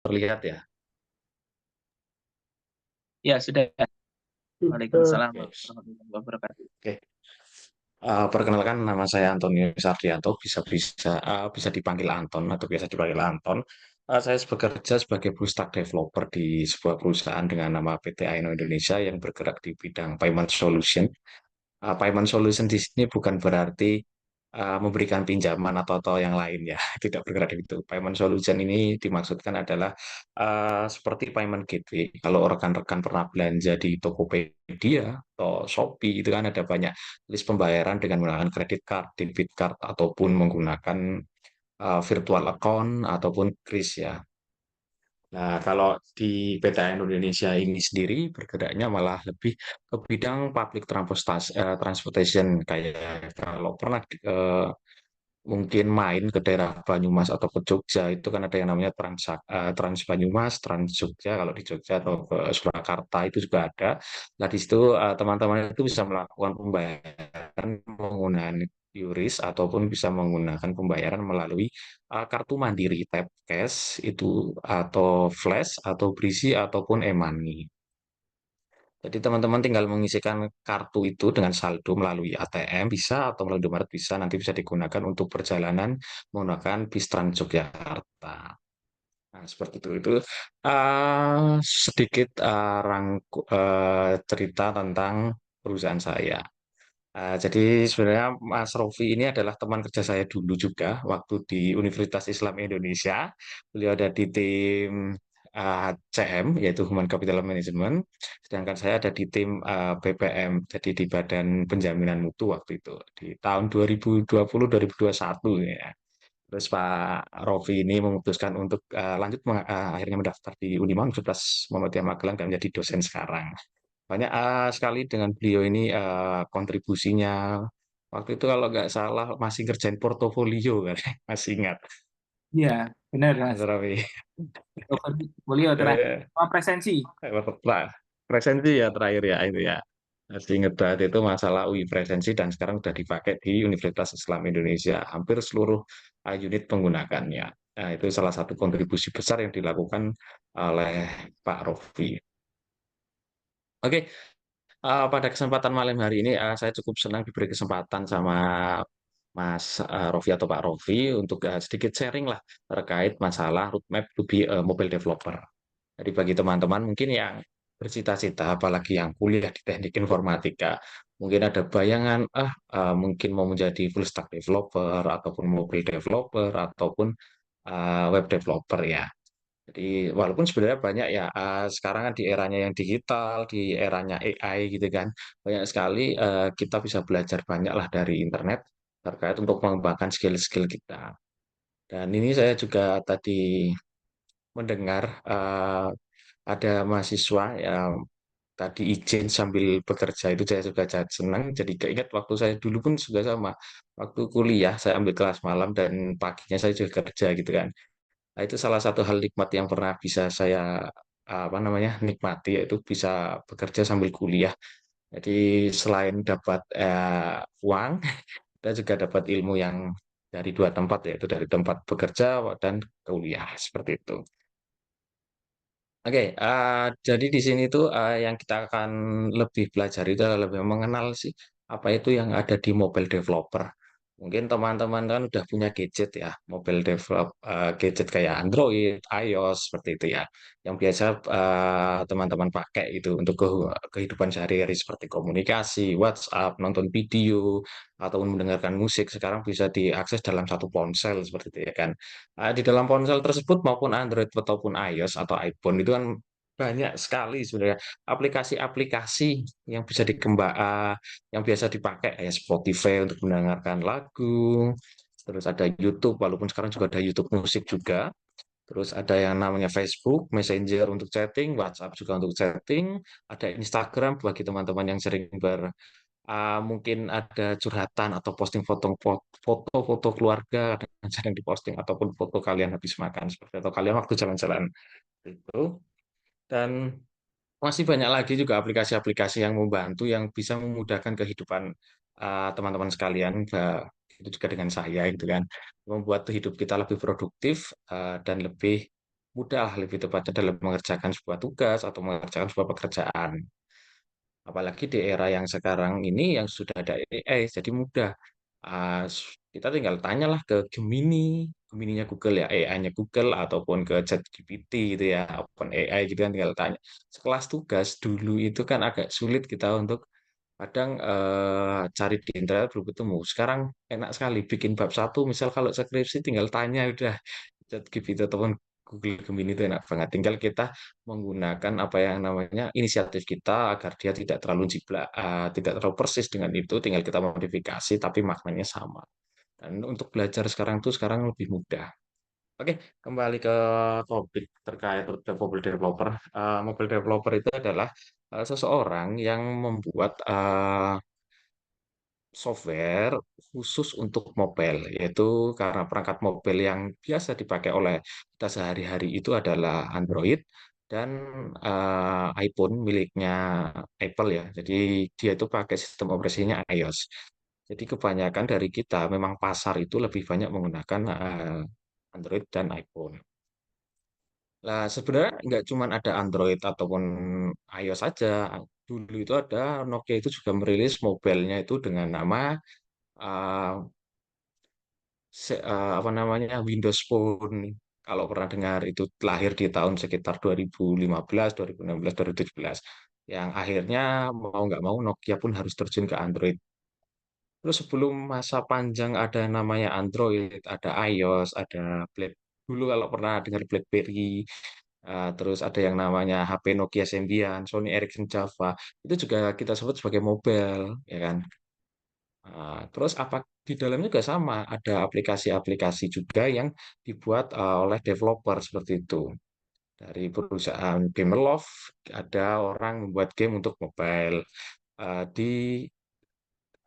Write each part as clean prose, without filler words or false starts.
Terlihat ya? Ya, sudah. Waalaikumsalam Oke. warahmatullahi wabarakatuh. Oke. Perkenalkan nama saya Antonius Sardianto, bisa dipanggil Anton atau biasa dipanggil Anton. Saya bekerja sebagai full stack developer di sebuah perusahaan dengan nama PT Aino Indonesia yang bergerak di bidang payment solution. Payment solution di sini bukan berarti memberikan pinjaman atau yang lain ya, tidak bergerak di itu. Payment solution ini dimaksudkan adalah seperti payment gateway. Kalau rekan-rekan pernah belanja di Tokopedia atau Shopee, itu kan ada banyak list pembayaran dengan menggunakan credit card, debit card, ataupun menggunakan virtual account ataupun kris ya. Nah, kalau di PTN Indonesia ini sendiri bergeraknya malah lebih ke bidang public transportation, kayak kalau pernah mungkin main ke daerah Banyumas atau ke Jogja, itu kan ada yang namanya Trans Banyumas, Trans Jogja kalau di Jogja, atau ke Surakarta itu juga ada. Nah, di situ teman-teman itu bisa melakukan pembayaran menggunakan QRIS ataupun bisa menggunakan pembayaran melalui kartu mandiri tap cash itu, atau flash atau berisi ataupun e-money. Jadi teman-teman tinggal mengisikan kartu itu dengan saldo melalui ATM bisa, atau melalui Indomaret bisa, nanti bisa digunakan untuk perjalanan menggunakan bis Trans Yogyakarta. Nah, seperti itu. Itu sedikit cerita tentang perusahaan saya. Jadi sebenarnya Mas Rofi ini adalah teman kerja saya dulu juga waktu di Universitas Islam Indonesia. Beliau ada di tim CM, yaitu Human Capital Management, sedangkan saya ada di tim BPM, jadi di Badan Penjaminan Mutu waktu itu di tahun 2020-2021 ya. Terus Pak Rofi ini memutuskan untuk akhirnya mendaftar di Unima Universitas Muhammadiyah Magelang dan menjadi dosen sekarang. Banyak sekali dengan beliau ini kontribusinya. Waktu itu kalau nggak salah masih ngerjain portofolio kan, masih ingat. Iya, benar, Mas Mas. Raffi. Beliau terakhir. Eh, Oh, presensi. Presensi ya terakhir ya itu ya. Masih ingat banget itu masalah UI presensi, dan sekarang sudah dipakai di Universitas Islam Indonesia. Hampir seluruh unit menggunakannya. Nah, itu salah satu kontribusi besar yang dilakukan oleh Pak Rofi. Oke, pada kesempatan malam hari ini saya cukup senang diberi kesempatan sama Mas Rofi atau Pak Rofi untuk sedikit sharing lah terkait masalah roadmap to be a mobile developer. Jadi bagi teman-teman mungkin yang bercita-cita, apalagi yang kuliah di teknik informatika, mungkin ada bayangan, mungkin mau menjadi full stack developer, ataupun mobile developer, ataupun web developer ya. Jadi walaupun sebenarnya banyak ya, sekarang kan di eranya yang digital, di eranya AI gitu kan, banyak sekali kita bisa belajar banyak lah dari internet terkait untuk mengembangkan skill-skill kita. Dan ini saya juga tadi mendengar ada mahasiswa yang tadi izin sambil bekerja, itu saya juga senang. Jadi keinget waktu saya dulu pun juga sama. Waktu kuliah saya ambil kelas malam dan paginya saya juga kerja gitu kan. Nah, itu salah satu hal nikmat yang pernah bisa saya apa namanya nikmati, yaitu bisa bekerja sambil kuliah. Jadi selain dapat uang, kita juga dapat ilmu yang dari dua tempat, yaitu dari tempat bekerja dan kuliah seperti itu. Oke, jadi di sini tuh yang kita akan lebih pelajari itu adalah lebih mengenal sih apa itu yang ada di mobile developer. Mungkin teman-teman kan udah punya gadget ya, mobile gadget kayak Android, iOS seperti itu ya, yang biasa teman-teman pakai itu untuk kehidupan sehari-hari seperti komunikasi, WhatsApp, nonton video, ataupun mendengarkan musik. Sekarang bisa diakses dalam satu ponsel seperti itu ya kan. Di dalam ponsel tersebut maupun Android ataupun iOS atau iPhone itu kan banyak sekali sebenarnya aplikasi-aplikasi yang bisa yang biasa dipakai kayak Spotify untuk mendengarkan lagu, terus ada YouTube, walaupun sekarang juga ada YouTube musik juga. Terus ada yang namanya Facebook, Messenger untuk chatting, WhatsApp juga untuk chatting, ada Instagram bagi teman-teman yang sering mungkin ada curhatan atau posting foto-foto keluarga yang sering diposting, ataupun foto kalian habis makan seperti, atau kalian waktu jalan-jalan itu. Dan masih banyak lagi juga aplikasi-aplikasi yang membantu, yang bisa memudahkan kehidupan teman-teman sekalian, itu juga dengan saya gitu kan, membuat hidup kita lebih produktif dan lebih mudah lebih tepatnya dalam mengerjakan sebuah tugas atau mengerjakan sebuah pekerjaan. Apalagi di era yang sekarang ini yang sudah ada AI, jadi mudah. Kita tinggal tanyalah ke Gemini, Gemininya Google ya, AI-nya Google ataupun ke ChatGPT gitu ya, OpenAI gitu kan tinggal tanya. Sekelas tugas dulu itu kan agak sulit kita untuk kadang cari di internet belum ketemu. Sekarang enak sekali bikin bab satu, misal kalau skripsi tinggal tanya udah ChatGPT ataupun Google Gemini itu enak banget. Tinggal kita menggunakan apa yang namanya inisiatif kita agar dia tidak terlalu jiplak, tidak terlalu persis dengan itu. Tinggal kita modifikasi, tapi maknanya sama. Dan untuk belajar sekarang tuh sekarang lebih mudah. Oke, kembali ke topik terkait mobile developer. Mobile developer itu adalah seseorang yang membuat software khusus untuk mobile, yaitu karena perangkat mobile yang biasa dipakai oleh kita sehari-hari itu adalah Android dan iPhone miliknya Apple ya. Jadi dia itu pakai sistem operasinya iOS. Jadi kebanyakan dari kita memang pasar itu lebih banyak menggunakan Android dan iPhone. Nah, sebenarnya nggak cuma ada Android ataupun iOS saja. Dulu itu ada Nokia itu juga merilis mobilenya itu dengan nama uh, apa namanya Windows Phone. Kalau pernah dengar itu lahir di tahun sekitar 2015, 2016, 2017. Yang akhirnya mau nggak mau Nokia pun harus terjun ke Android. Terus sebelum masa panjang ada yang namanya Android, ada iOS, ada Black. Dulu kalau pernah dengar BlackBerry, terus ada yang namanya HP Nokia 9, Sony Ericsson Java, itu juga kita sebut sebagai mobile, ya kan? Terus apa di dalamnya juga sama, ada aplikasi-aplikasi juga yang dibuat oleh developer seperti itu. Dari perusahaan Gameloft, ada orang membuat game untuk mobile di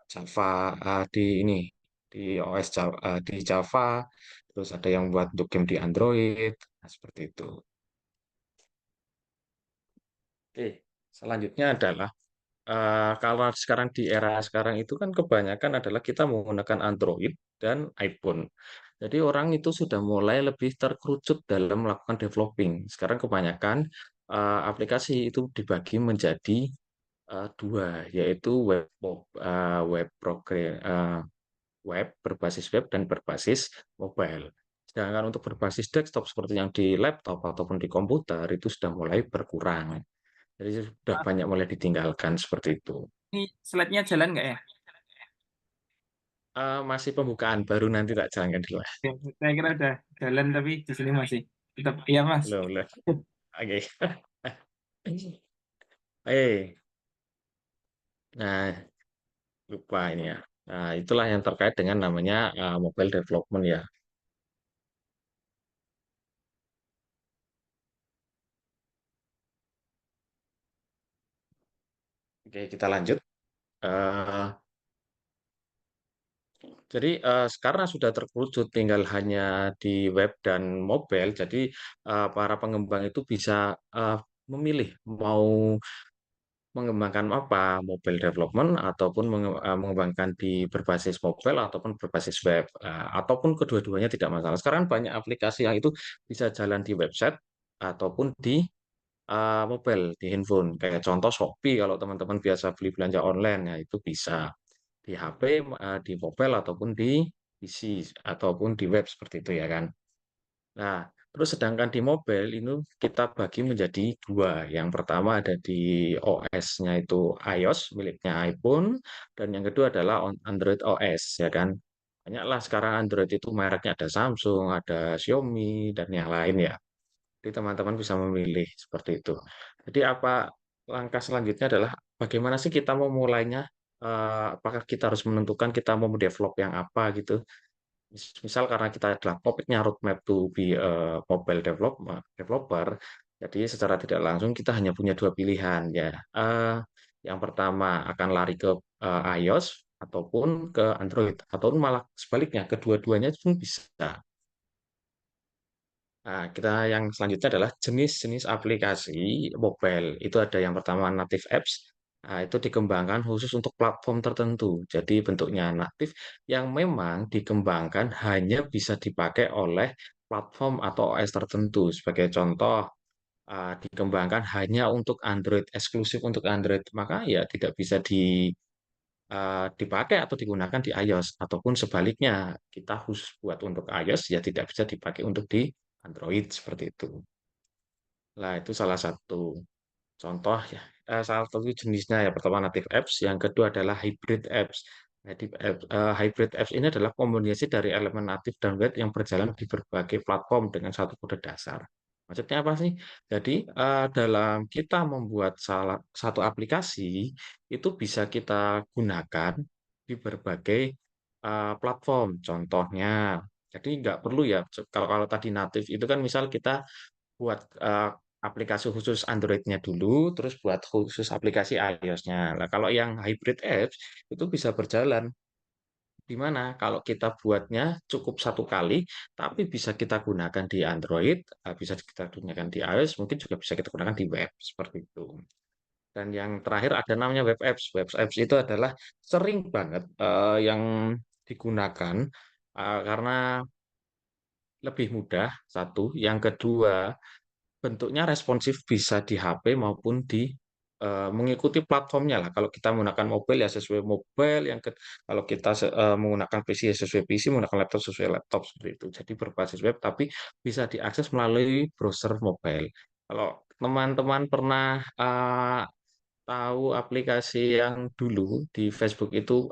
Java, di ini di OS Java, di Java, terus ada yang buat untuk game di Android, nah, seperti itu. Oke, selanjutnya adalah kalau sekarang di era sekarang itu kan kebanyakan adalah kita menggunakan Android dan iPhone. Jadi orang itu sudah mulai lebih terkerucut dalam melakukan developing. Sekarang kebanyakan aplikasi itu dibagi menjadi dua, yaitu web program, web berbasis web dan berbasis mobile. Sedangkan untuk berbasis desktop seperti yang di laptop ataupun di komputer itu sudah mulai berkurang. Jadi sudah Ah, banyak mulai ditinggalkan seperti itu. ini slide-nya jalan nggak ya? Masih pembukaan baru nanti tak jalankan dulu. Ya, saya kira udah jalan tapi di sini masih tetap iya Mas. Belum, belum. Oke. Eh, nah lupa ini ya. Nah, itulah yang terkait dengan namanya mobile development ya. Oke, kita lanjut. Eh, jadi sekarang sudah terkerucut tinggal hanya di web dan mobile. Jadi para pengembang itu bisa memilih mau mengembangkan apa, mobile development ataupun mengembangkan di berbasis mobile ataupun berbasis web, ataupun kedua-duanya tidak masalah. Sekarang banyak aplikasi yang itu bisa jalan di website ataupun di mobile, di handphone. Kayak contoh Shopee kalau teman-teman biasa beli belanja online, ya itu bisa di HP, di mobile ataupun di PC ataupun di web seperti itu ya kan. Nah, terus sedangkan di mobile itu kita bagi menjadi dua. Yang pertama ada di OS-nya itu iOS miliknya iPhone, dan yang kedua adalah Android OS ya kan. Banyaklah sekarang Android itu mereknya ada Samsung, ada Xiaomi, dan yang lain ya. Jadi teman-teman bisa memilih seperti itu. Jadi apa langkah selanjutnya adalah bagaimana sih kita mau mulainya? Apakah kita harus menentukan kita mau develop yang apa gitu? Misal karena kita adalah topiknya roadmap to be a mobile developer, jadi secara tidak langsung kita hanya punya dua pilihan ya. Eh, yang pertama akan lari ke iOS ataupun ke Android, ataupun malah sebaliknya kedua-duanya pun bisa. Nah, kita yang selanjutnya adalah jenis-jenis aplikasi mobile. Itu ada yang pertama native apps. Nah, itu dikembangkan khusus untuk platform tertentu. Jadi bentuknya natif yang memang dikembangkan hanya bisa dipakai oleh platform atau OS tertentu. Sebagai contoh, dikembangkan hanya untuk Android, eksklusif untuk Android, maka ya tidak bisa dipakai atau digunakan di iOS, ataupun sebaliknya, kita khusus buat untuk iOS, ya tidak bisa dipakai untuk di Android, seperti itu. Nah, itu salah satu contoh ya, salah satu jenisnya ya, pertama native apps, yang kedua adalah hybrid apps. Hybrid apps ini adalah kombinasi dari elemen natif dan web yang berjalan di berbagai platform dengan satu kode dasar. Maksudnya apa sih? Jadi, dalam kita membuat salah satu aplikasi, itu bisa kita gunakan di berbagai, platform. Contohnya, jadi nggak perlu ya, kalau kalau tadi natif itu kan misal kita buat, aplikasi khusus Android-nya dulu, terus buat khusus aplikasi iOS-nya. Nah, kalau yang hybrid apps itu bisa berjalan, di mana kalau kita buatnya cukup satu kali, tapi bisa kita gunakan di Android, bisa kita gunakan di iOS, mungkin juga bisa kita gunakan di web, seperti itu. Dan yang terakhir ada namanya web apps. Web apps itu adalah sering banget, yang digunakan, karena lebih mudah, satu. Yang kedua, bentuknya responsif, bisa di HP maupun di mengikuti platformnya lah. Kalau kita menggunakan mobile ya sesuai mobile, kalau kita menggunakan PC ya sesuai PC, menggunakan laptop sesuai laptop, seperti itu. Jadi berbasis web, tapi bisa diakses melalui browser mobile. Kalau teman-teman pernah tahu aplikasi yang dulu di Facebook itu,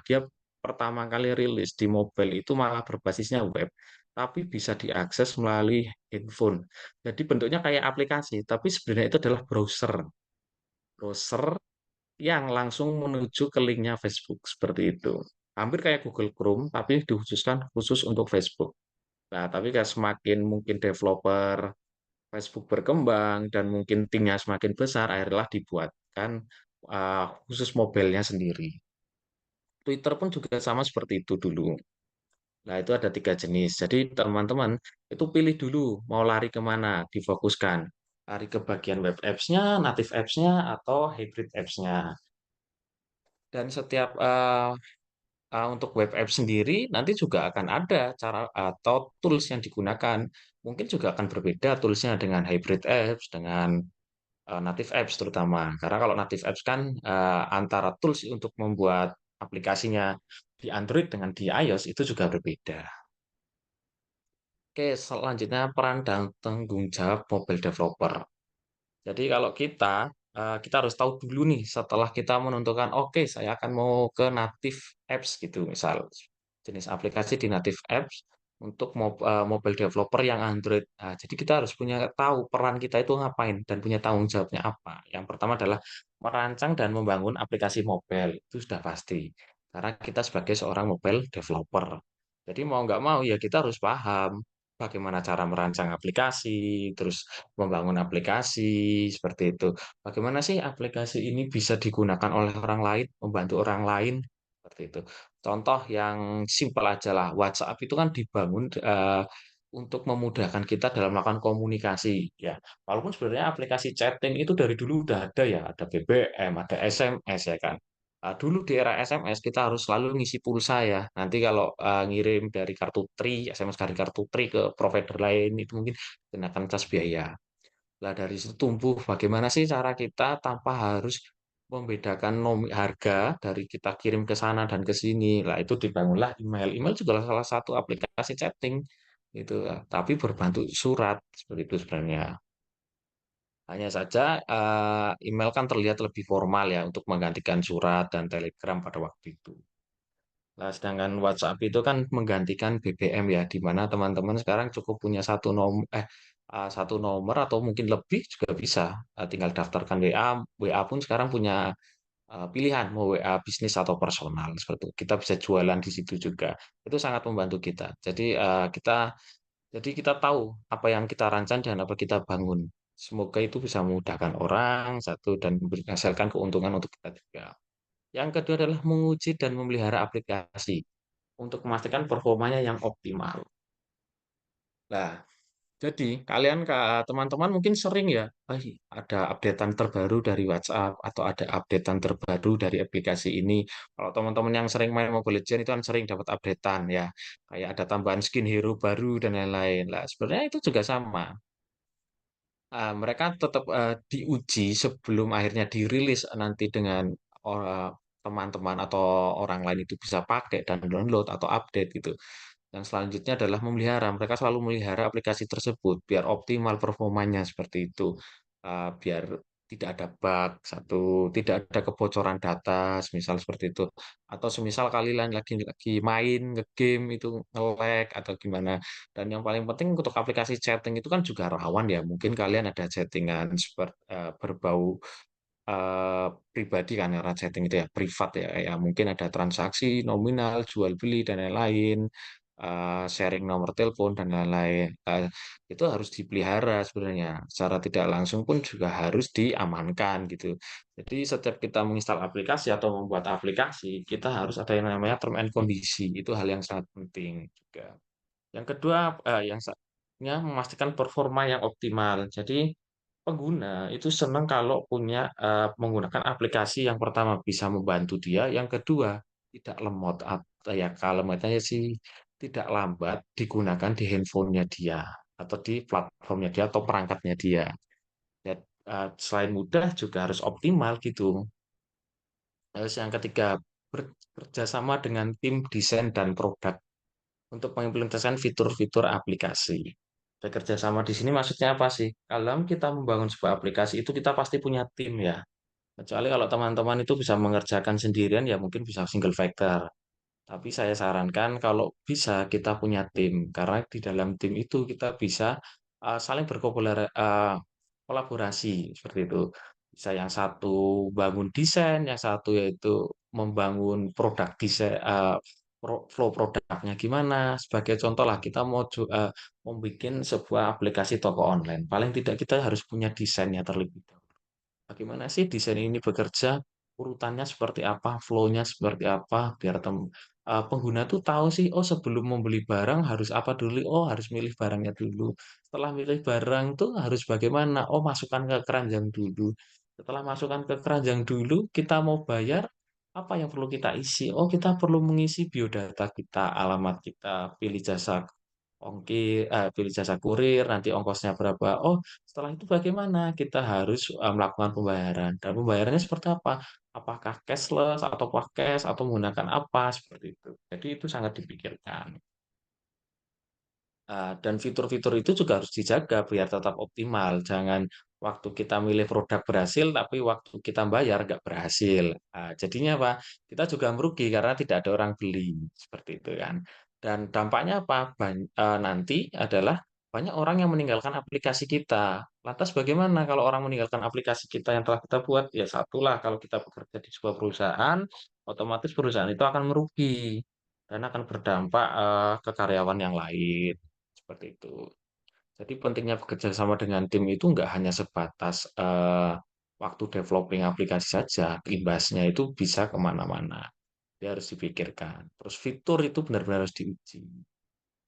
dia pertama kali rilis di mobile itu malah berbasisnya web, tapi bisa diakses melalui handphone. Jadi bentuknya kayak aplikasi, tapi sebenarnya itu adalah browser. Browser yang langsung menuju ke linknya Facebook, seperti itu. Hampir kayak Google Chrome, tapi dikhususkan khusus untuk Facebook. Nah, tapi kayak semakin mungkin developer Facebook berkembang dan mungkin timnya semakin besar, akhirnya dibuatkan, khusus mobilenya sendiri. Twitter pun juga sama seperti itu dulu. Nah, itu ada 3 jenis. Jadi teman-teman itu pilih dulu mau lari kemana, difokuskan. Lari ke bagian web apps-nya, native apps-nya, atau hybrid apps-nya. Dan setiap, untuk web app sendiri nanti juga akan ada cara atau tools yang digunakan. Mungkin juga akan berbeda toolsnya dengan hybrid apps, dengan native apps terutama. Karena kalau native apps kan, antara tools untuk membuat aplikasinya di Android dengan di iOS itu juga berbeda. Oke, selanjutnya peran dan tanggung jawab mobile developer. Jadi kalau kita harus tahu dulu nih setelah kita menentukan, "Oke, saya akan mau ke native apps," gitu misal, jenis aplikasi di native apps untuk mobile developer yang Android. Nah, jadi kita harus punya tahu peran kita itu ngapain dan punya tanggung jawabnya apa. Yang pertama adalah merancang dan membangun aplikasi mobile, itu sudah pasti. Karena kita sebagai seorang mobile developer. Jadi mau nggak mau ya kita harus paham bagaimana cara merancang aplikasi, terus membangun aplikasi, seperti itu. Bagaimana sih aplikasi ini bisa digunakan oleh orang lain, membantu orang lain, seperti itu. Contoh yang simpel aja lah, WhatsApp itu kan dibangun, untuk memudahkan kita dalam melakukan komunikasi, ya. Walaupun sebenarnya aplikasi chatting itu dari dulu udah ada ya, ada BBM, ada SMS ya kan. Dulu di era SMS kita harus selalu ngisi pulsa ya. Nanti kalau, ngirim dari kartu Tri, SMS dari kartu Tri ke provider lain itu mungkin kenakan cas biaya. Lah dari situ tumbuh bagaimana sih cara kita tanpa harus membedakan harga dari kita kirim ke sana dan ke sini. Lah itu dibangunlah email. Email juga salah satu aplikasi chatting gitu, tapi berbentuk surat seperti itu sebenarnya. Hanya saja, email kan terlihat lebih formal ya untuk menggantikan surat dan telegram pada waktu itu. Nah, sedangkan WhatsApp itu kan menggantikan BBM ya, di mana teman-teman sekarang cukup punya satu nomor atau mungkin lebih juga bisa, tinggal daftarkan WA. WA pun sekarang punya, pilihan mau WA bisnis atau personal, seperti itu. Kita bisa jualan di situ juga. Itu sangat membantu kita. Jadi kita tahu apa yang kita rancang dan apa kita bangun. Semoga itu bisa memudahkan orang, satu, dan menghasilkan keuntungan untuk kita juga. Yang kedua adalah menguji dan memelihara aplikasi untuk memastikan performanya yang optimal. Nah, Jadi kalian teman-teman mungkin sering ya, ada updatean terbaru dari WhatsApp atau ada updatean terbaru dari aplikasi ini. Kalau teman-teman yang sering main Mobile Legends itu kan sering dapat updatean ya, kayak ada tambahan skin hero baru dan lain-lain. Lah sebenarnya itu juga sama. Mereka tetap diuji sebelum akhirnya dirilis nanti dengan eh, teman-teman atau orang lain itu bisa pakai dan download atau update gitu. Yang selanjutnya adalah memelihara. Mereka selalu memelihara aplikasi tersebut biar optimal performanya seperti itu. Biar tidak ada bug, satu, tidak ada kebocoran data, semisal seperti itu. Atau semisal kalian lagi main nge-game itu nge-lag atau gimana. Dan yang paling penting untuk aplikasi chatting itu kan juga rawan ya. Mungkin kalian ada chattingan seperti berbau pribadi kan karena chatting itu ya privat ya, ya mungkin ada transaksi nominal jual beli dan lain-lain, sharing nomor telepon dan lain-lain. Itu harus dipelihara sebenarnya secara tidak langsung pun juga harus diamankan gitu. Jadi setiap kita menginstal aplikasi atau membuat aplikasi kita harus ada yang namanya term and condition, itu hal yang sangat penting juga. Yang kedua, memastikan performa yang optimal. Jadi pengguna itu senang kalau punya menggunakan aplikasi yang pertama bisa membantu dia, yang kedua tidak lemot atau ya kalimatnya sih tidak lambat digunakan di handphonenya dia atau di platformnya dia atau perangkatnya dia. Dan, selain mudah juga harus optimal gitu. Terus yang ketiga, bekerjasama dengan tim desain dan produk untuk mengimplementasikan fitur-fitur aplikasi. Bekerja sama di sini maksudnya apa sih? Kalau kita membangun sebuah aplikasi itu kita pasti punya tim ya. Kecuali kalau teman-teman itu bisa mengerjakan sendirian ya mungkin bisa single factor. Tapi saya sarankan kalau bisa kita punya tim, karena di dalam tim itu kita bisa saling kolaborasi seperti itu. Bisa yang satu bangun desain, yang satu yaitu membangun produk desain, flow produknya gimana. Sebagai contoh lah kita mau membuat sebuah aplikasi toko online. Paling tidak kita harus punya desainnya terlebih dahulu. Bagaimana sih desain ini bekerja, urutannya seperti apa, flow-nya seperti apa, biar pengguna tuh tahu sih, oh sebelum membeli barang harus apa dulu, oh harus milih barangnya dulu. Setelah milih barang tuh harus bagaimana, oh masukkan ke keranjang dulu. Setelah masukkan ke keranjang dulu, kita mau bayar, apa yang perlu kita isi? Oh kita perlu mengisi biodata kita, alamat kita, pilih jasa pilih jasa kurir, nanti ongkosnya berapa. Oh, setelah itu bagaimana? Kita harus melakukan pembayaran. Dan pembayarannya seperti apa? Apakah cashless atau cash atau menggunakan apa seperti itu. Jadi itu sangat dipikirkan. Dan fitur-fitur itu juga harus dijaga biar tetap optimal. Jangan waktu kita milih produk berhasil, tapi waktu kita bayar nggak berhasil. Jadinya apa? Kita juga merugi karena tidak ada orang beli. Seperti itu kan. Dan dampaknya apa? Nanti adalah banyak orang yang meninggalkan aplikasi kita. Lantas bagaimana kalau orang meninggalkan aplikasi kita yang telah kita buat? Ya satulah, kalau kita bekerja di sebuah perusahaan, otomatis perusahaan itu akan merugi dan akan berdampak ke karyawan yang lain. Seperti itu. Jadi pentingnya bekerja sama dengan tim itu nggak hanya sebatas waktu developing aplikasi saja, imbasnya itu bisa kemana-mana. Dia harus dipikirkan. Terus fitur itu benar-benar harus diuji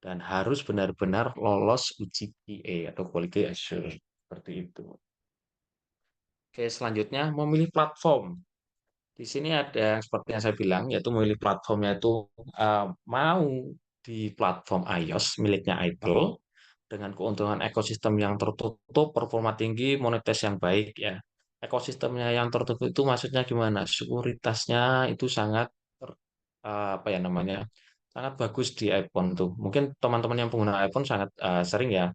dan harus benar-benar lolos uji QA atau quality assurance seperti itu. Oke, selanjutnya memilih platform. Di sini ada yang seperti yang saya bilang, yaitu memilih platformnya itu mau di platform iOS miliknya Apple dengan keuntungan ekosistem yang tertutup, performa tinggi, monetis yang baik ya. Ekosistemnya yang tertutup itu maksudnya gimana? Sekuritasnya itu sangat apa ya namanya? Sangat bagus di iPhone tuh. Mungkin teman-teman yang pengguna iPhone sangat sering ya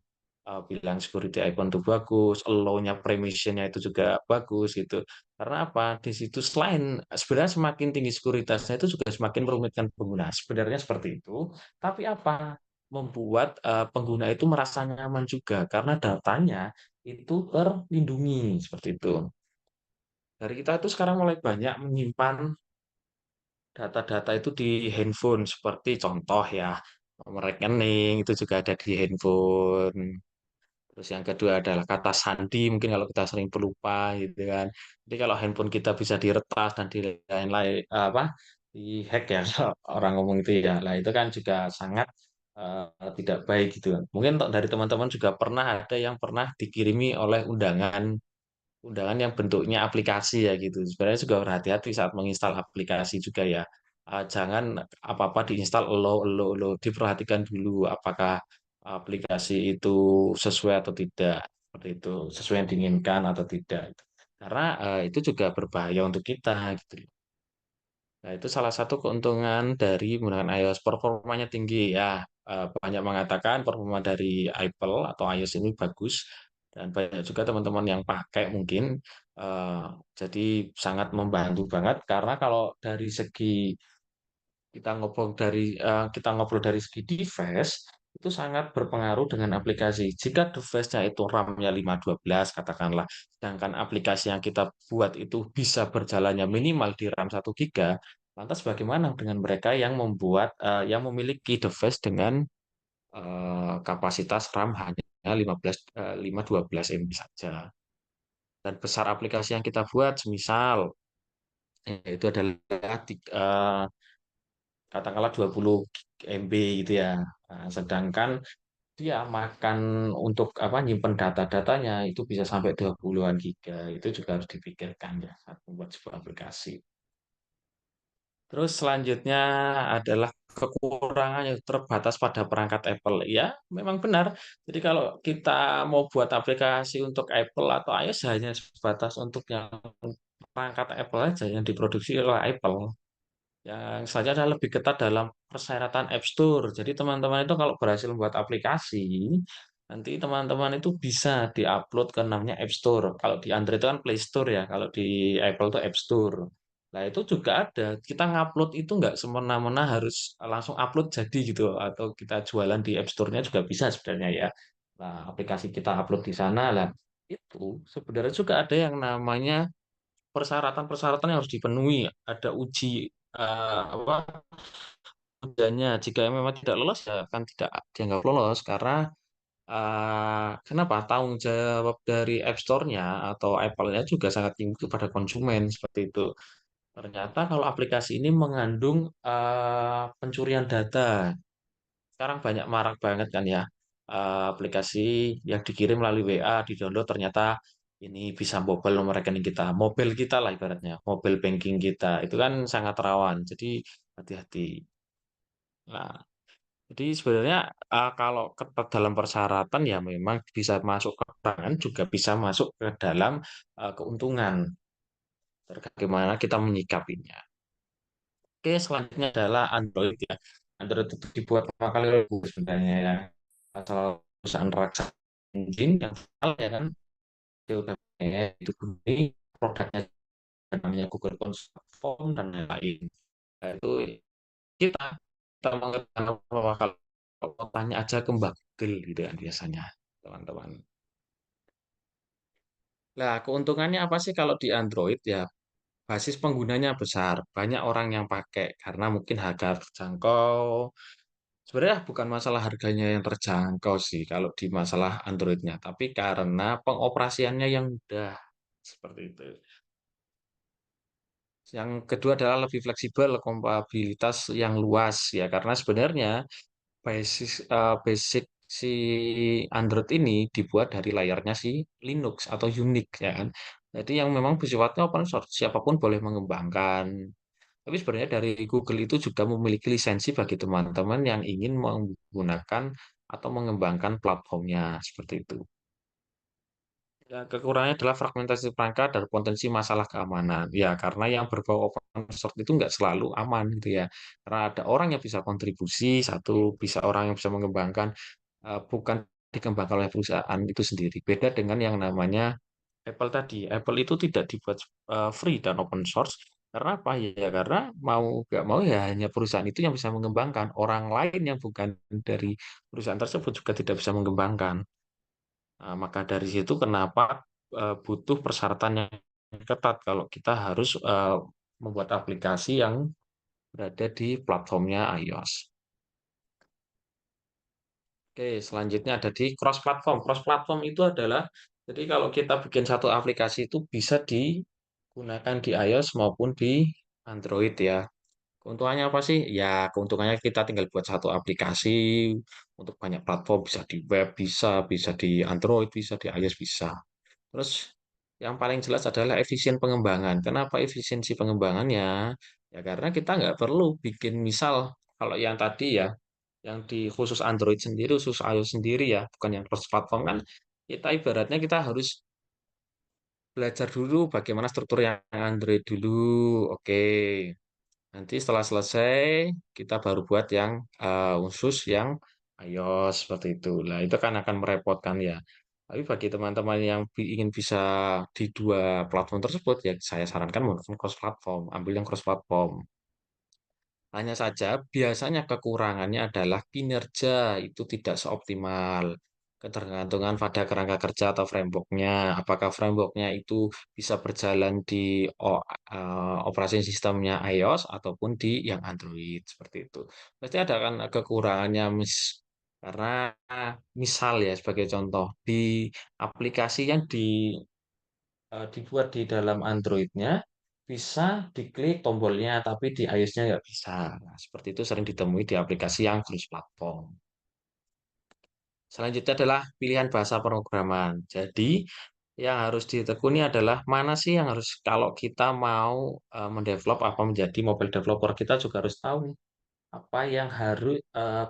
bilang security iPhone itu bagus, allow-nya permission-nya itu juga bagus gitu. Karena apa? Di situ selain sebenarnya semakin tinggi sekuritasnya itu juga semakin merumitkan pengguna. Sebenarnya seperti itu. Tapi apa? Membuat pengguna itu merasa nyaman juga karena datanya itu terlindungi seperti itu. Dari kita itu sekarang mulai banyak menyimpan data-data itu di handphone seperti contoh ya nomor rekening itu juga ada di handphone. Terus yang kedua adalah kata sandi, mungkin kalau kita sering pelupa gitu kan. Jadi kalau handphone kita bisa diretas dan di lain-lain apa dihack ya kalau orang ngomong itu ya. Lah itu kan juga sangat tidak baik gitu kan. Mungkin dari teman-teman juga pernah ada yang pernah dikirimi oleh undangan undangan yang bentuknya aplikasi ya gitu. Sebenarnya juga berhati-hati saat menginstal aplikasi juga ya. Jangan apa-apa diinstal lo, diperhatikan dulu apakah aplikasi itu sesuai atau tidak, seperti itu, sesuai yang diinginkan atau tidak. Karena itu juga berbahaya untuk kita gitu. Nah, itu salah satu keuntungan dari menggunakan iOS. Performanya tinggi ya. Banyak mengatakan performa dari Apple atau iOS ini bagus dan banyak juga teman-teman yang pakai mungkin. eh, jadi sangat membantu banget karena kalau dari segi kita ngobrol dari segi device itu sangat berpengaruh dengan aplikasi. Jika device-nya itu RAM-nya 512 katakanlah, sedangkan aplikasi yang kita buat itu bisa berjalannya minimal di RAM 1 GB, lantas bagaimana dengan mereka yang yang memiliki device dengan kapasitas RAM hanya 512 MB saja. Dan besar aplikasi yang kita buat, semisal itu adalah katakanlah 20 MB gitu ya. Nah, sedangkan dia makan untuk apa nyimpen data-datanya itu bisa sampai 20-an giga. Itu juga harus dipikirkan ya saat membuat sebuah aplikasi. Terus selanjutnya adalah kekurangan yang terbatas pada perangkat Apple. Ya, memang benar. Jadi kalau kita mau buat aplikasi untuk Apple atau iOS hanya sebatas untuk yang perangkat Apple aja yang diproduksi oleh Apple. Yang saja adalah lebih ketat dalam persyaratan App Store. Jadi teman-teman itu kalau berhasil membuat aplikasi, nanti teman-teman itu bisa diupload ke namanya App Store. Kalau di Android itu kan Play Store ya, kalau di Apple itu App Store. Nah itu juga ada. Kita ngupload itu nggak semena-mena harus langsung upload jadi gitu, atau kita jualan di App Store-nya juga bisa sebenarnya ya. Nah aplikasi kita upload di sana lah. Itu sebenarnya juga ada yang namanya persyaratan-persyaratan yang harus dipenuhi. Ada uji apa ujiannya. Jika memang tidak lolos ya kan tidak dianggap lolos karena kenapa tanggung jawab dari App Store-nya atau Apple-nya juga sangat tinggi kepada konsumen seperti itu. Ternyata kalau aplikasi ini mengandung pencurian data. Sekarang banyak marak banget kan ya aplikasi yang dikirim melalui WA, di-download ternyata ini bisa bobol nomor rekening kita, mobil kita lah ibaratnya, mobil banking kita. Itu kan sangat rawan. Jadi hati-hati. Nah, jadi sebenarnya kalau ketat dalam persyaratan ya memang bisa masuk ke kekurangan juga bisa masuk ke dalam keuntungan. Tergantung bagaimana kita menyikapinya. Oke, selanjutnya adalah Android ya. Android itu dibuat pertama kali oleh Google sebenarnya ya. Asal perusahaan raksasa mungkin yang salah ya kan. Dia udah itu ini produknya namanya Google Phone dan lain-lain. Nah, itu kita kita mengerti bahwa kalau tanya aja ke Mbak Google gitu kan biasanya teman-teman. Nah, keuntungannya apa sih kalau di Android ya? Basis penggunanya besar, banyak orang yang pakai karena mungkin harga terjangkau. Sebenarnya bukan masalah harganya yang terjangkau sih kalau di masalah Android-nya, tapi karena pengoperasiannya yang mudah seperti itu. Yang kedua adalah lebih fleksibel, kompatibilitas yang luas ya karena sebenarnya basic si Android ini dibuat dari layarnya si Linux atau Unix ya kan. Jadi yang memang bersifatnya open source, siapapun boleh mengembangkan. Tapi sebenarnya dari Google itu juga memiliki lisensi bagi teman-teman yang ingin menggunakan atau mengembangkan platformnya seperti itu. Ya, kekurangannya adalah fragmentasi perangkat dan potensi masalah keamanan. Ya, karena yang berbau open source itu nggak selalu aman gitu ya. Karena ada orang yang bisa kontribusi, satu bisa orang yang bisa mengembangkan, bukan dikembangkan oleh perusahaan itu sendiri. Beda dengan yang namanya Apple tadi. Apple itu tidak dibuat free dan open source. Karena apa? Ya karena mau nggak mau ya hanya perusahaan itu yang bisa mengembangkan. Orang lain yang bukan dari perusahaan tersebut juga tidak bisa mengembangkan. Nah, maka dari situ kenapa butuh persyaratan yang ketat kalau kita harus membuat aplikasi yang berada di platformnya iOS. Oke, selanjutnya ada di cross platform. Cross platform itu adalah jadi kalau kita bikin satu aplikasi itu bisa digunakan di iOS maupun di Android ya. Keuntungannya apa sih? Ya, keuntungannya kita tinggal buat satu aplikasi untuk banyak platform, bisa di web, bisa di Android, bisa di iOS, bisa. Terus yang paling jelas adalah efisien pengembangan. Kenapa efisiensi pengembangannya? Ya karena kita nggak perlu bikin misal kalau yang tadi ya, yang di khusus Android sendiri, khusus iOS sendiri ya, bukan yang cross platform kan, kita ibaratnya kita harus belajar dulu bagaimana struktur yang Android dulu. Oke, nanti setelah selesai kita baru buat yang khusus yang iOS seperti itu. Nah, itu kan akan merepotkan ya. Tapi bagi teman-teman yang ingin bisa di dua platform tersebut ya saya sarankan menggunakan cross platform, ambil yang cross platform. Hanya saja biasanya kekurangannya adalah kinerja itu tidak seoptimal. Ketergantungan pada kerangka kerja atau framework-nya. Apakah framework-nya itu bisa berjalan di operasi sistemnya iOS ataupun di yang Android seperti itu. Pasti ada kan kekurangannya karena misal ya sebagai contoh di aplikasi yang dibuat di dalam Android-nya bisa diklik tombolnya, tapi di iOS-nya nggak bisa. Nah, seperti itu sering ditemui di aplikasi yang cross platform. Selanjutnya adalah pilihan bahasa pemrograman. Jadi, yang harus ditekuni adalah mana sih yang harus kalau kita mau mendevelop apa menjadi mobile developer, kita juga harus tahu nih, apa yang harus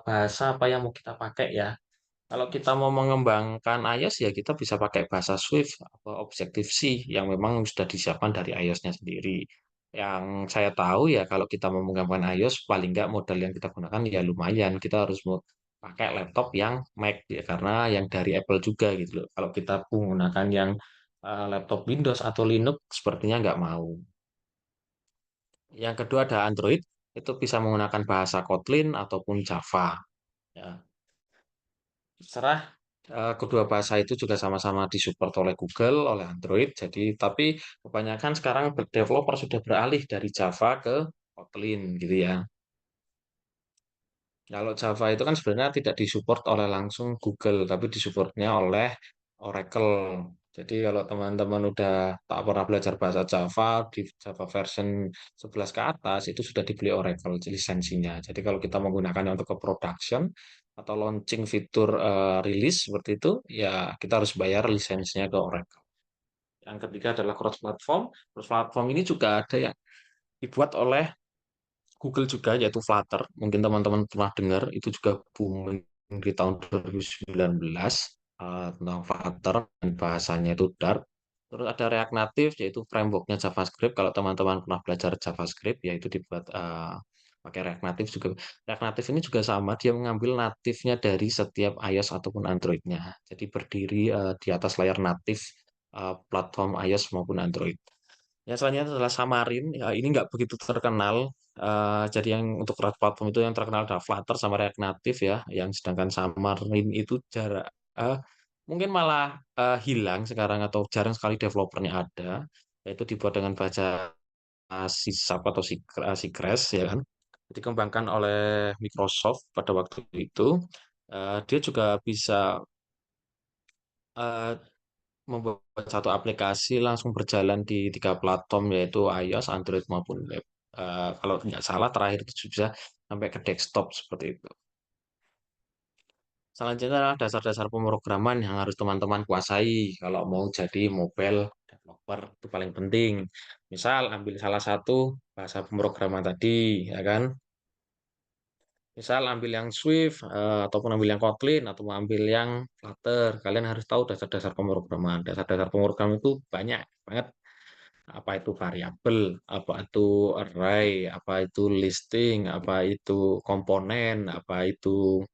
bahasa apa yang mau kita pakai ya. Kalau kita mau mengembangkan iOS ya kita bisa pakai bahasa Swift atau Objective-C yang memang sudah disiapkan dari iOS-nya sendiri. Yang saya tahu ya kalau kita mau mengembangkan iOS paling nggak modal yang kita gunakan ya lumayan. Kita harus mau pakai laptop yang Mac ya karena yang dari Apple juga gitu loh. Kalau kita menggunakan yang laptop Windows atau Linux sepertinya nggak mau. Yang kedua ada Android, itu bisa menggunakan bahasa Kotlin ataupun Java. Ya, serah kedua bahasa itu juga sama-sama disupport oleh Google, oleh Android. Jadi, tapi kebanyakan sekarang developer sudah beralih dari Java ke Kotlin gitu ya. Kalau Java itu kan sebenarnya tidak disupport oleh langsung Google, tapi disupportnya oleh Oracle. Jadi kalau teman-teman udah tak pernah belajar bahasa Java, di Java version 11 ke atas, itu sudah dibeli Oracle lisensinya. Jadi kalau kita menggunakannya untuk ke production atau launching fitur rilis seperti itu, ya kita harus bayar lisensinya ke Oracle. Yang ketiga adalah cross platform. Cross platform ini juga ada yang dibuat oleh Google juga yaitu Flutter. Mungkin teman-teman pernah dengar itu juga booming di tahun 2019 tentang Flutter dan bahasanya itu Dart. Terus ada React Native yaitu frameworknya JavaScript. Kalau teman-teman pernah belajar JavaScript yaitu dibuat pakai React Native juga. React Native ini juga sama, dia mengambil natifnya dari setiap iOS ataupun Android-nya. Jadi berdiri di atas layar natif platform iOS maupun Android. Yang selanjutnya adalah Xamarin. Ya, ini nggak begitu terkenal. Jadi yang untuk platform itu yang terkenal adalah Flutter sama React Native ya. Yang sedangkan Xamarin itu jarak mungkin malah hilang sekarang atau jarang sekali developernya ada. Yaitu dibuat dengan bahasa C# atau Crash ya kan. Dikembangkan oleh Microsoft pada waktu itu. Dia juga bisa eh, membuat satu aplikasi langsung berjalan di tiga platform yaitu iOS, Android maupun web. Kalau nggak salah terakhir itu bisa sampai ke desktop seperti itu. Selanjutnya adalah dasar-dasar pemrograman yang harus teman-teman kuasai kalau mau jadi mobile developer itu paling penting. Misal ambil salah satu bahasa pemrograman tadi, ya kan? Misal ambil yang Swift ataupun ambil yang Kotlin atau mau ambil yang Flutter, kalian harus tahu dasar-dasar pemrograman. Dasar-dasar pemrograman itu banyak banget, apa itu variabel, apa itu array, apa itu listing, apa itu komponen, apa itu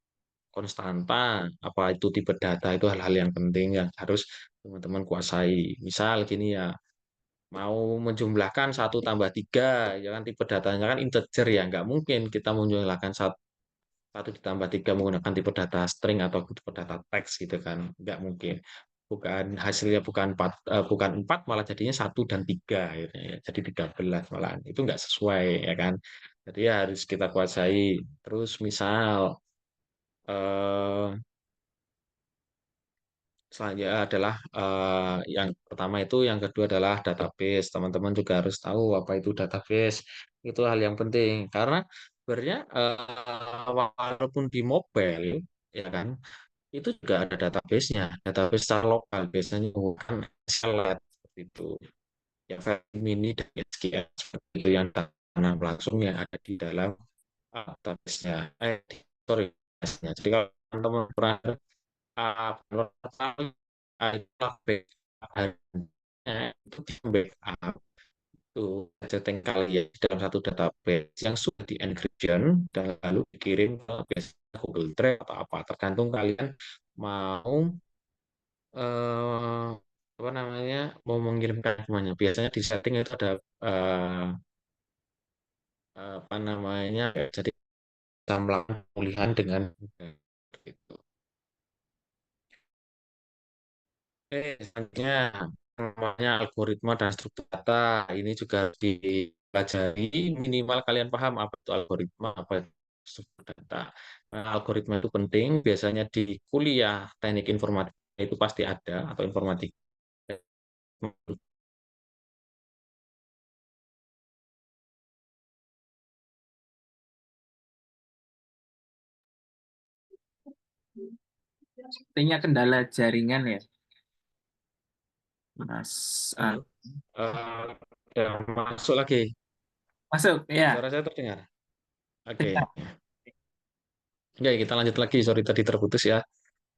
konstanta, apa itu tipe data, itu hal-hal yang penting yang harus teman-teman kuasai. Misal gini ya, mau menjumlahkan satu tambah tiga, ya kan tipe datanya kan integer ya, nggak mungkin kita menjumlahkan satu ditambah tiga menggunakan tipe data string atau tipe data teks gitu kan, nggak mungkin. Bukan hasilnya bukan empat malah jadinya satu dan tiga gitu ya. Jadi 13 malahan itu nggak sesuai ya kan. Jadi ya harus kita kuasai. Terus misal eh, Selanjutnya adalah yang pertama itu, yang kedua adalah database. Teman-teman juga harus tahu apa itu database. Itu hal yang penting karena sebenarnya walaupun di mobile ya kan itu juga ada database-nya, database secara lokal biasanya bukan SQLite seperti itu. Ya versi mini dan SQL seperti itu yang dana langsung yang ada di dalam database-nya. Sorry, database-nya. Jadi kalau teman-teman pernah pertama itu backup itu di backup itu setting kalian di dalam satu database yang sudah di encryption dan lalu dikirim ke biasanya Google Drive atau apa tergantung kalian mau eh, apa namanya mau mengirimkan kemana. Biasanya di setting itu ada eh, apa namanya jadi kita melakukan pemulihan dengan mudah. Gitu. Selanjutnya namanya algoritma dan struktur data. Ini juga harus dipelajari. Minimal kalian paham apa itu algoritma, apa itu struktur data. Nah, algoritma itu penting. Biasanya di kuliah teknik informatika itu pasti ada atau informatika. Sepertinya kendala jaringan ya, Mas. Halo, ya, masuk lagi. Masuk ya. Suara saya terdengar. Oke. Ya, kita lanjut lagi. Sorry tadi terputus ya.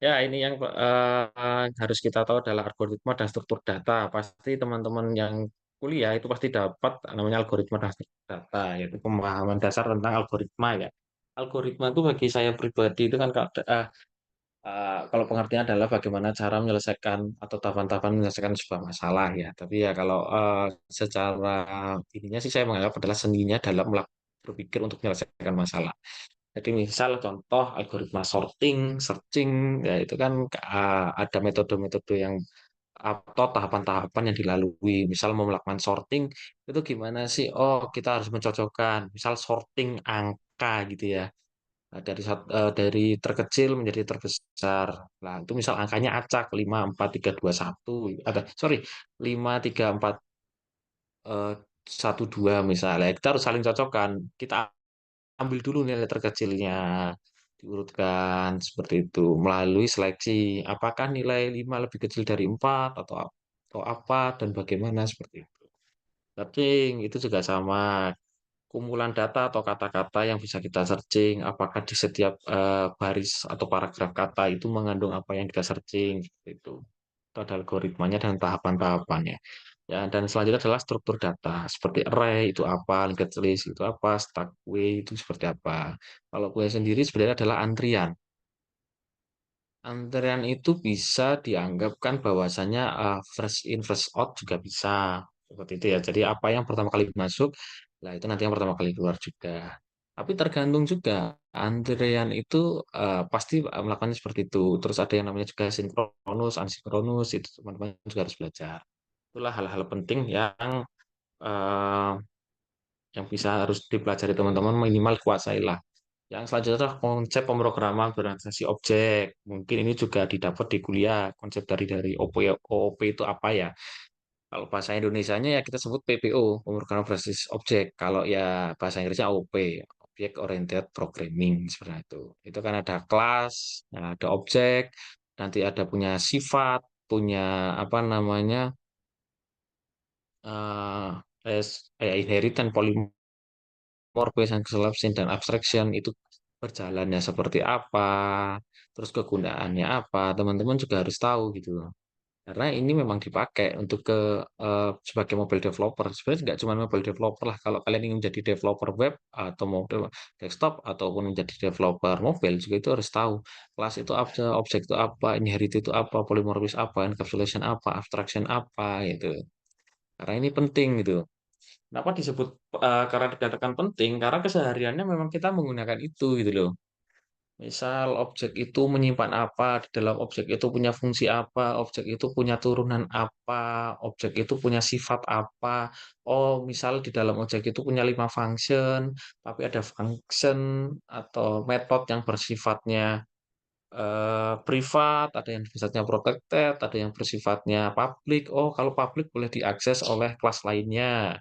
Ya, ini yang harus kita tahu adalah algoritma dan struktur data. Pasti teman-teman yang kuliah itu pasti dapat namanya algoritma dan struktur data, yaitu pemahaman dasar tentang algoritma ya. Algoritma itu bagi saya pribadi itu kan kalau pengertian adalah bagaimana cara menyelesaikan atau tahapan-tahapan menyelesaikan sebuah masalah ya. Tapi ya kalau secara ininya sih saya menganggap adalah seninya dalam berpikir untuk menyelesaikan masalah. Jadi misal contoh algoritma sorting, searching, ya itu kan ada metode-metode yang atau tahapan-tahapan yang dilalui. Misal mau melakukan sorting, itu gimana sih? Oh, kita harus mencocokkan. Misal sorting angka gitu ya. Nah, dari terkecil menjadi terbesar. Nah, itu misal angkanya acak 5, 4, 3, 2, 1. Sorry, 5, 3, 4, eh, 1, 2 misalnya. Kita harus saling cocokkan. Kita ambil dulu nilai terkecilnya, diurutkan seperti itu melalui seleksi. Apakah nilai 5 lebih kecil dari 4 atau apa dan bagaimana seperti itu. Searching itu juga sama kumpulan data atau kata-kata yang bisa kita searching, apakah di setiap baris atau paragraf kata itu mengandung apa yang kita searching seperti itu. Itu ada algoritmanya dan tahapan-tahapannya. Ya, dan selanjutnya adalah struktur data seperti array itu apa, linked list itu apa, stack queue itu seperti apa. Kalau queue sendiri sebenarnya adalah antrian. Antrian itu bisa dianggapkan bahwasanya first in first out juga bisa seperti itu ya. Jadi apa yang pertama kali masuk, lah itu nanti yang pertama kali keluar juga. Tapi tergantung juga antrian itu pasti melakukannya seperti itu. Terus ada yang namanya juga sinkronus, asinkronus itu teman-teman juga harus belajar. Itulah hal-hal penting eh, yang bisa harus dipelajari teman-teman minimal kuasailah. Yang selanjutnya adalah konsep pemrograman berorientasi objek. Mungkin ini juga didapat di kuliah, konsep dari OOP itu apa ya? Kalau bahasa Indonesianya ya kita sebut PPO, pemrograman berbasis objek. Kalau ya bahasa Inggrisnya OOP, Object Oriented Programming seperti itu. Itu kan ada kelas, ada objek, nanti ada punya sifat, punya apa namanya inherit dan Morpheus Collapsing dan Abstraction itu berjalannya seperti apa, terus kegunaannya apa, teman-teman juga harus tahu gitu loh. Karena ini memang dipakai untuk sebagai mobile developer. Sebenarnya nggak cuma mobile developer lah. Kalau kalian ingin menjadi developer web atau mobile desktop ataupun menjadi developer mobile juga itu harus tahu kelas itu apa, objek itu apa, inherit itu apa, polymorphism apa, encapsulation apa, abstraction apa gitu. Karena ini penting gitu. Kenapa disebut karena dikatakan penting? Karena kesehariannya memang kita menggunakan itu gitu loh. Misal objek itu menyimpan apa, di dalam objek itu punya fungsi apa, objek itu punya turunan apa, objek itu punya sifat apa. Oh, misal di dalam objek itu punya 5 function, tapi ada function atau metode yang bersifatnya privat, ada yang sifatnya protected, ada yang bersifatnya publik. Oh, kalau publik boleh diakses oleh kelas lainnya.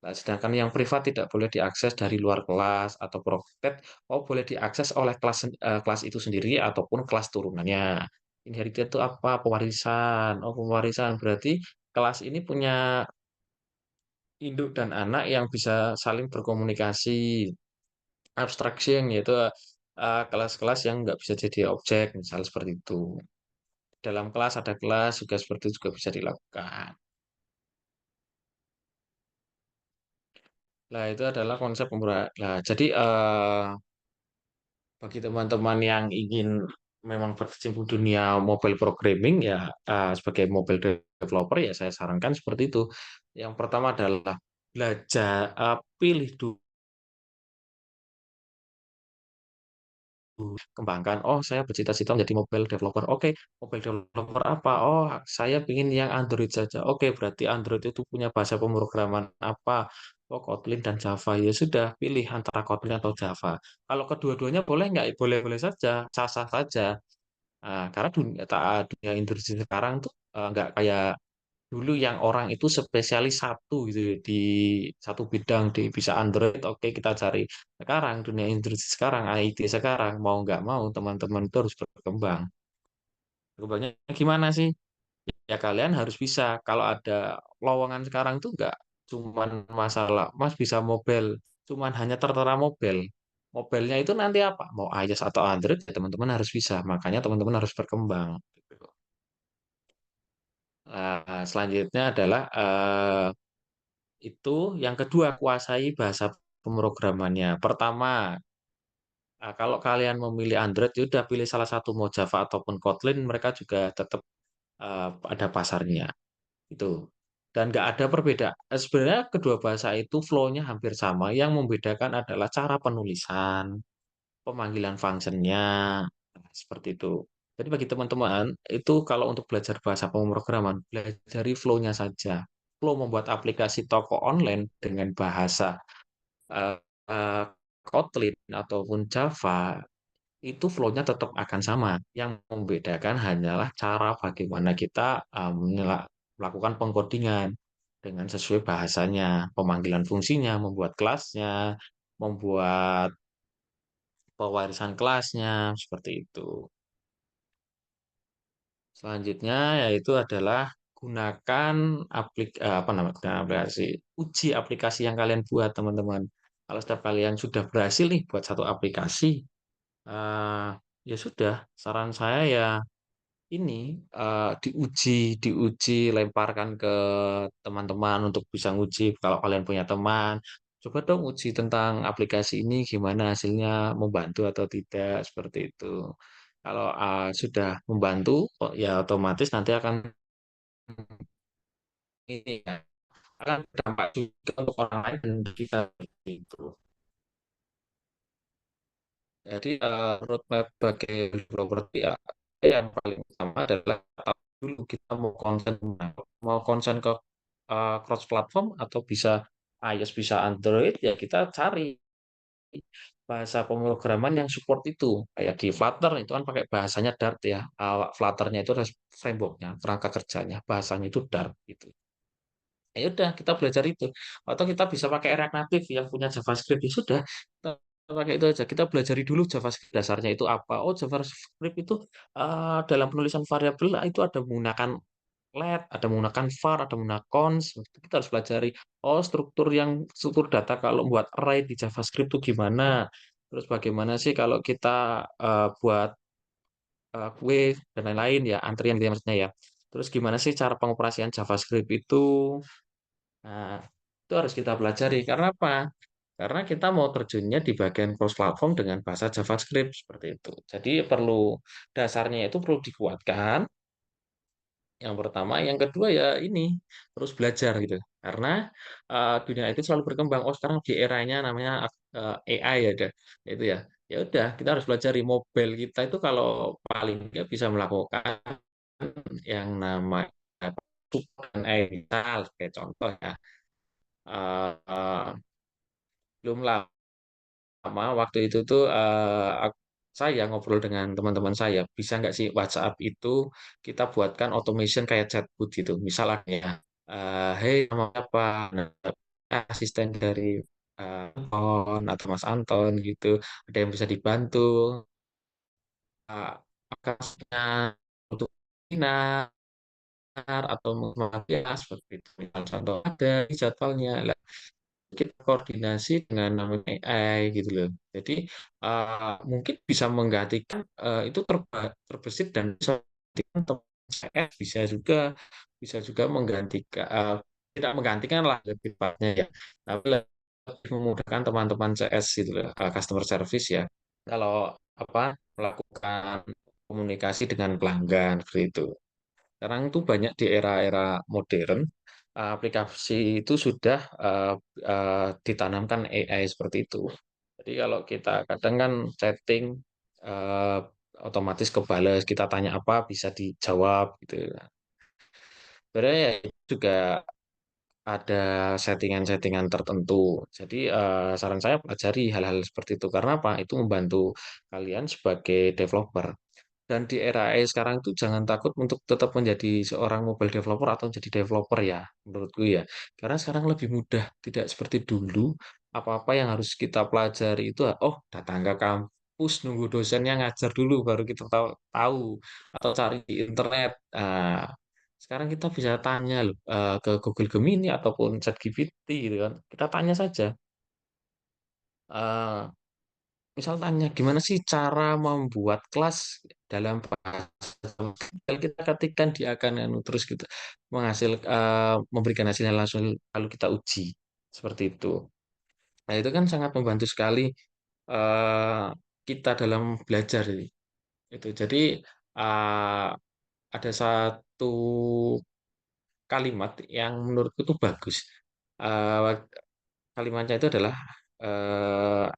Nah, sedangkan yang privat tidak boleh diakses dari luar kelas atau protected, oh boleh diakses oleh kelas itu sendiri ataupun kelas turunannya. Inherited itu apa? Pewarisan. Oh, pewarisan berarti kelas ini punya induk dan anak yang bisa saling berkomunikasi. Abstraction yaitu kelas-kelas yang nggak bisa jadi objek, misalnya seperti itu. Dalam kelas ada kelas juga seperti itu juga bisa dilakukan. Nah, itu adalah konsep pemrograman. Nah, jadi bagi teman-teman yang ingin memang berkecimpung dunia mobile programming ya sebagai mobile developer ya saya sarankan seperti itu. Yang pertama adalah belajar pilih dulu kembangkan. Oh, saya bercita-cita menjadi mobile developer. Oke, mobile developer apa? Oh, saya ingin yang Android saja. Oke, berarti Android itu punya bahasa pemrograman apa? Oh, Kotlin dan Java. Ya sudah, pilih antara Kotlin atau Java. Kalau kedua-duanya boleh nggak? Boleh-boleh saja, sah-sah saja. Karena dunia industri sekarang tuh nggak kayak dulu yang orang itu spesialis satu gitu ya, di satu bidang di bisa Android. Oke, kita cari. Sekarang dunia industri sekarang, IT sekarang mau nggak mau teman-teman itu harus berkembang. Berkembangnya gimana sih? Ya kalian harus bisa. Kalau ada lowongan sekarang tuh nggak cuman masalah, Mas bisa mobile, cuman hanya tertera mobile. Mobilenya itu nanti apa? Mau iOS atau Android, ya teman-teman harus bisa. Makanya teman-teman harus berkembang. Gitu. Selanjutnya adalah itu yang kedua kuasai bahasa pemrogramannya. Pertama, kalau kalian memilih Android, ya udah pilih salah satu mau Java ataupun Kotlin, mereka juga tetap ada pasarnya. Itu. Dan nggak ada perbedaan. Sebenarnya kedua bahasa itu flow-nya hampir sama. Yang membedakan adalah cara penulisan, pemanggilan functionnya, seperti itu. Jadi bagi teman-teman, itu kalau untuk belajar bahasa pemrograman, pelajari flow-nya saja. Flow membuat aplikasi toko online dengan bahasa eh, eh, Kotlin ataupun Java, itu flow-nya tetap akan sama. Yang membedakan hanyalah cara bagaimana kita melakukan pengkodingan dengan sesuai bahasanya, pemanggilan fungsinya, membuat kelasnya, membuat pewarisan kelasnya, seperti itu. Selanjutnya yaitu adalah gunakan apa namanya gunakan aplikasi uji aplikasi yang kalian buat teman-teman. Kalau setiap kalian sudah berhasil nih buat satu aplikasi, eh, ya sudah. Saran saya ya ini diuji, lemparkan ke teman-teman untuk bisa nguji. Kalau kalian punya teman, coba dong uji tentang aplikasi ini gimana hasilnya, membantu atau tidak seperti itu. Kalau sudah membantu, oh, ya otomatis nanti akan ini ya, akan berdampak juga untuk orang lain dan kita gitu. Jadi roadmap bagi properti ya yang paling utama adalah dulu kita mau konsen ke cross platform atau bisa iOS bisa Android ya kita cari bahasa pemrograman yang support itu kayak di Flutter itu kan pakai bahasanya Dart ya. Flutternya itu ada frameworknya kerangka kerjanya bahasanya itu Dart gitu. Ya udah kita belajar itu atau kita bisa pakai React Native yang punya JavaScript ya sudah kita pakai itu aja kita pelajari dulu JavaScript dasarnya itu apa. Oh, JavaScript itu dalam penulisan variabel itu ada menggunakan let, ada menggunakan var, ada menggunakan cons. Kita harus pelajari oh struktur data kalau buat array di JavaScript itu gimana. Terus bagaimana sih kalau kita buat kue dan lain-lain ya antrian gitu ya maksudnya ya. Terus gimana sih cara pengoperasian JavaScript itu. Nah, itu harus kita pelajari. Karena apa? Karena kita mau terjunnya di bagian cross platform dengan bahasa JavaScript seperti itu. Jadi dasarnya itu perlu dikuatkan. Yang pertama, yang kedua ya ini terus belajar gitu. Karena dunia itu selalu berkembang. Oh, sekarang di eranya namanya AI ya, itu ya. Ya udah, kita harus pelajari mobile kita itu kalau paling nggak bisa melakukan yang namanya support dan AI misal kayak contoh ya. eh, belum lama waktu itu tuh saya ngobrol dengan teman-teman saya, bisa nggak sih WhatsApp itu kita buatkan automation kayak chatbot gitu. Misalnya ya, "Hei, nama apa?" Nah, asisten dari Anton atau Mas Anton gitu, ada yang bisa dibantu, aplikasinya untuk webinar atau ya, seperti itu. Misal contoh ada di jadwalnya. Lah, kita koordinasi dengan namanya AI gitu loh. Jadi mungkin bisa menggantikan itu terbesit dan bisa menggantikan teman CS bisa juga menggantikan tidak menggantikan lah lebih tepatnya ya, tapi lebih memudahkan teman-teman CS gitu loh, customer service ya. Kalau apa melakukan komunikasi dengan pelanggan seperti itu. Sekarang tuh banyak di era-era modern, aplikasi itu sudah ditanamkan AI seperti itu. Jadi kalau kita kadang kan chatting, eee, otomatis kebales, kita tanya apa bisa dijawab gitu. Sebenarnya ya itu juga ada settingan-settingan tertentu. Jadi, saran saya pelajari hal-hal seperti itu, karena apa? Itu membantu kalian sebagai developer. Dan di era AI sekarang itu jangan takut untuk tetap menjadi seorang mobile developer atau jadi developer ya, menurutku ya. Karena sekarang lebih mudah, tidak seperti dulu, apa-apa yang harus kita pelajari itu, oh datang ke kampus, nunggu dosennya ngajar dulu baru kita tahu tahu atau cari di internet. Sekarang kita bisa tanya loh, ke Google Gemini ataupun ChatGPT gitu kan. Kita tanya saja, eee misal tanya, "Gimana sih cara membuat kelas dalam bahasa Jawa?" Kita ketikkan dia akan anu, terus kita memberikan hasilnya langsung lalu kita uji, seperti itu. Nah, itu kan sangat membantu sekali, eee, kita dalam belajar ini, itu. Jadi, ada satu kalimat yang menurutku itu bagus, eee kalimatnya itu adalah,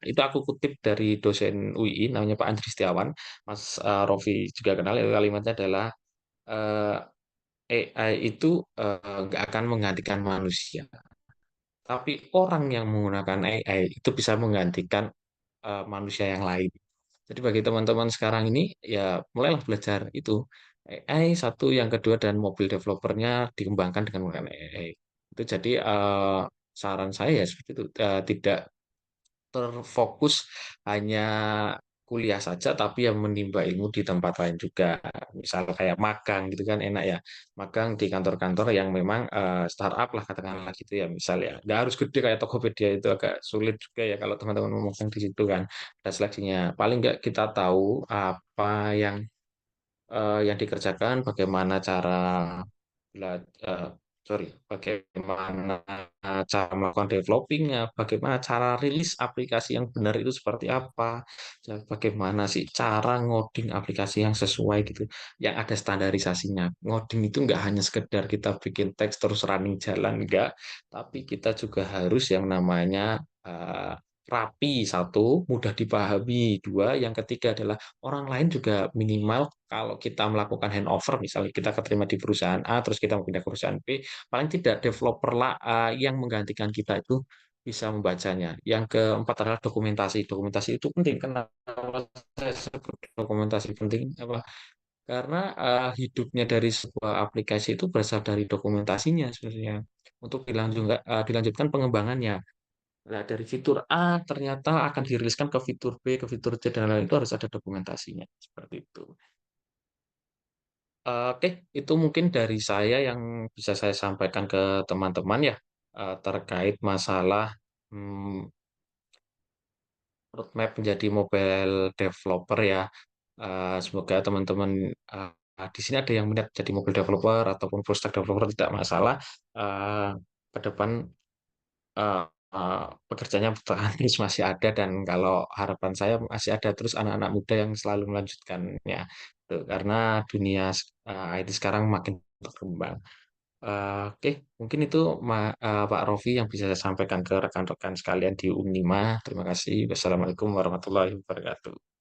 itu aku kutip dari dosen UI namanya Pak Andri Setiawan, Mas, Rofi juga kenal, itu kalimatnya adalah, eee, "AI itu, nggak akan menggantikan manusia, tapi orang yang menggunakan AI itu bisa menggantikan, manusia yang lain." Jadi bagi teman-teman sekarang ini, ya mulailah belajar itu, AI satu, yang kedua dan mobil developer-nya dikembangkan dengan menggunakan AI. Itu jadi, saran saya ya seperti itu, tidak terfokus hanya kuliah saja, tapi yang menimba ilmu di tempat lain juga. Misal kayak magang gitu kan enak ya, magang di kantor-kantor yang memang, startup lah katakanlah gitu ya, misal ya. Nggak harus gede kayak Tokopedia, itu agak sulit juga ya kalau teman-teman mau magang di situ kan, ada seleksinya. Paling nggak kita tahu apa yang dikerjakan, bagaimana cara bela sorry, bagaimana cara melakukan developing-nya, bagaimana cara rilis aplikasi yang benar itu seperti apa, dan bagaimana sih cara ngoding aplikasi yang sesuai gitu, yang ada standarisasinya. Ngoding itu nggak hanya sekedar kita bikin teks terus running jalan, enggak, tapi kita juga harus yang namanya, rapi, satu, mudah dipahami, dua, yang ketiga adalah orang lain juga minimal kalau kita melakukan handover, misalnya kita keterima di perusahaan A, terus kita mau pindah ke perusahaan B, paling tidak developer lah, yang menggantikan kita itu bisa membacanya. Yang keempat adalah dokumentasi. Dokumentasi itu penting. Kenapa saya sebut dokumentasi penting? Apa? Karena hidupnya dari sebuah aplikasi itu berasal dari dokumentasinya sebenarnya. Untuk dilanjutkan pengembangannya. Nah, dari fitur A ternyata akan diriliskan ke fitur B, ke fitur C, dan lain-lain itu harus ada dokumentasinya, seperti itu. Oke, itu mungkin dari saya yang bisa saya sampaikan ke teman-teman ya, terkait masalah, mmm, roadmap menjadi mobile developer ya. Semoga teman-teman, di sini ada yang minat jadi mobile developer ataupun full stack developer tidak masalah, eee, ke depan Eee eee, pekerjaannya bertahan terus masih ada, dan kalau harapan saya masih ada terus anak-anak muda yang selalu melanjutkannya, tuh. Karena dunia IT sekarang makin berkembang. Oke, mungkin itu Pak Rofi yang bisa saya sampaikan ke rekan-rekan sekalian di Unima. Terima kasih. Wassalamualaikum warahmatullahi wabarakatuh.